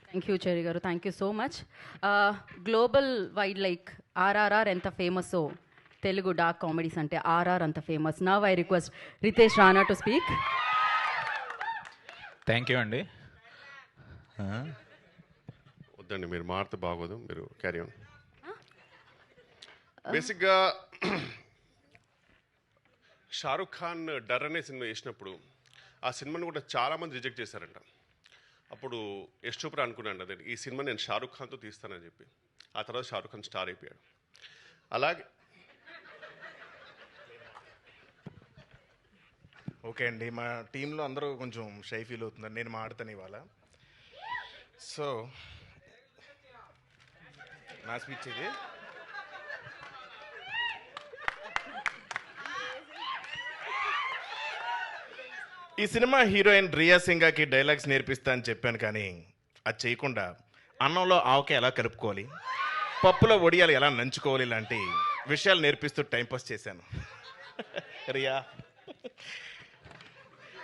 Thank you Cheri గారు, thank you so much. Global wide like RRR ఎంత ఫేమస్సో Telugu dark comedies అంటే ఆర్ఆర్ అంత famous. Now I request Ritesh Rana to speak. Thank you అండి. వద్దండి, మీరు మారితే బాగోదు, మీరు క్యారీ ఆన్. బేసిక్గా షారుఖ్ ఖాన్ డర్ అనే సినిమా చేసినప్పుడు ఆ సినిమాని కూడా చాలామంది రిజెక్ట్ చేశారంట. అప్పుడు యశ్ చోప్రా అనుకున్నాను అదే ఈ సినిమా నేను షారుఖ్ ఖాన్తో తీస్తానని చెప్పి. ఆ తర్వాత షారుఖ్ ఖాన్ స్టార్ అయిపోయాడు. అలాగే ఓకే అండి, మా టీంలో అందరూ కొంచెం షై ఫీల్ అవుతున్నారు, నేను మాడతాను ఇవాళ. సో నా స్పీచ్ ఇది. ఈ సినిమా హీరోయిన్ రియా సింగాకి డైలాగ్స్ నేర్పిస్తా అని చెప్పాను, కానీ అది చేయకుండా అన్నంలో ఆవకాయ ఎలా కలుపుకోవాలి, పప్పులో వడియాలు ఎలా నంచుకోవాలి ఇలాంటి విషయాలు నేర్పిస్తూ టైంపాస్ చేశాను. రియా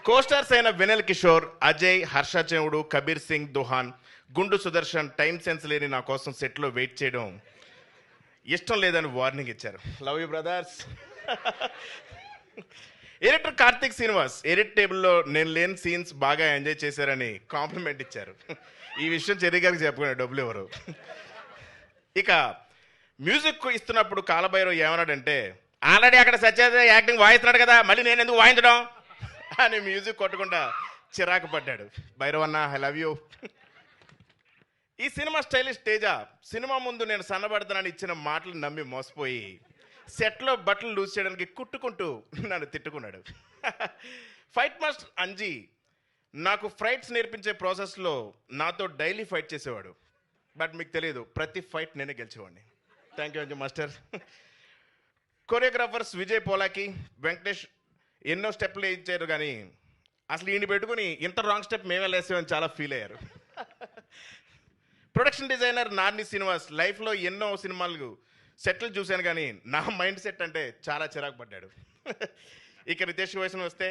కోస్టార్స్ అయిన వెనెల్ కిషోర్, అజయ్, హర్ష చెవుడు, కబీర్ సింగ్ దుహాన్, గుండు సుదర్శన్ టైం సెన్స్ లేని నా కోసం సెట్లో వెయిట్ చేయడం ఇష్టం లేదని వార్నింగ్ ఇచ్చారు. Love you brothers. Editor Karthik Srinivas edit టేబుల్లో నేను లేని సీన్స్ బాగా ఎంజాయ్ చేశారని కాంప్లిమెంట్ ఇచ్చారు. ఈ విషయం చెర్రీ గారికి చెప్పుకునే డబ్బులు ఎవరు. ఇక మ్యూజిక్ ఇస్తున్నప్పుడు కాలభైరవ్ ఏమన్నాడంటే, ఆల్రెడీ అక్కడ సత్యదేవ్ యాక్టింగ్ వాయిస్తున్నాడు కదా, మళ్ళీ నేను ఎందుకు వాయించడం అని మ్యూజిక్ కొట్టకుండా చిరాకు పడ్డాడు. భైరవన్న ఐ లవ్ యూ. ఈ సినిమా స్టైలిష్ తేజ సినిమా ముందు నేను సన్నబడతానని ఇచ్చిన మాటలు నమ్మి మోసపోయి సెట్లో బట్టలు లూజ్ చేయడానికి కుట్టుకుంటూ నన్ను తిట్టుకున్నాడు. ఫైట్ మాస్టర్ అంజీ నాకు ఫైట్స్ నేర్పించే ప్రాసెస్లో నాతో డైలీ ఫైట్ చేసేవాడు. బట్ మీకు తెలియదు, ప్రతి ఫైట్ నేనే గెలిచేవాడిని. Thank you Anji master. Choreographers Vijay Polaki, Venkatesh ఎన్నో స్టెప్లు ఇచ్చారు, కానీ అసలు ఈయన పెట్టుకుని ఇంత రాంగ్ స్టెప్ మేమే వేసామని చాలా ఫీల్ అయ్యారు. ప్రొడక్షన్ డిజైనర్ నార్ని శ్రీనివాస్ లైఫ్లో ఎన్నో సినిమాలు సెట్లు చూశాను, కానీ నా మైండ్ సెట్ అంటే చాలా చిరాకు పడ్డాడు. ఇక రితేష్ వయసును వస్తే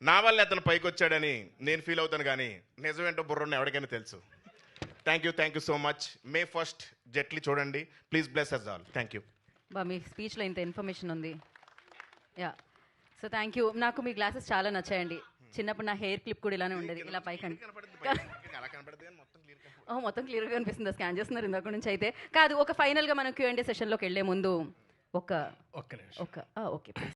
నా వల్ల అతను పైకి వచ్చాడని నేను ఫీల్ అవుతాను, కానీ నిజమేంటో బుర్రని ఎవరికైనా తెలుసు. Thank you so much. May 1st Jetlee చూడండి, please bless us all. Thank you. బా మీ స్పీచ్లో ఇంత ఇన్ఫర్మేషన్ ఉంది. Yeah, so thank you. నాకు మీ గ్లాసెస్ చాలా నచ్చాయండి. చిన్నప్పుడు నా హెయిర్ క్లిప్ కూడా ఇలానే ఉండేది, ఇలా పైకి మొత్తం క్లియర్గా కనిపిస్తుంది. స్కాన్ చేస్తున్నారు ఇందాక నుంచి. అయితే కాదు, ఒక ఫైనల్గా మనం Q&A సెషన్లోకి వెళ్ళే ముందు ఓకే ప్లీజ్.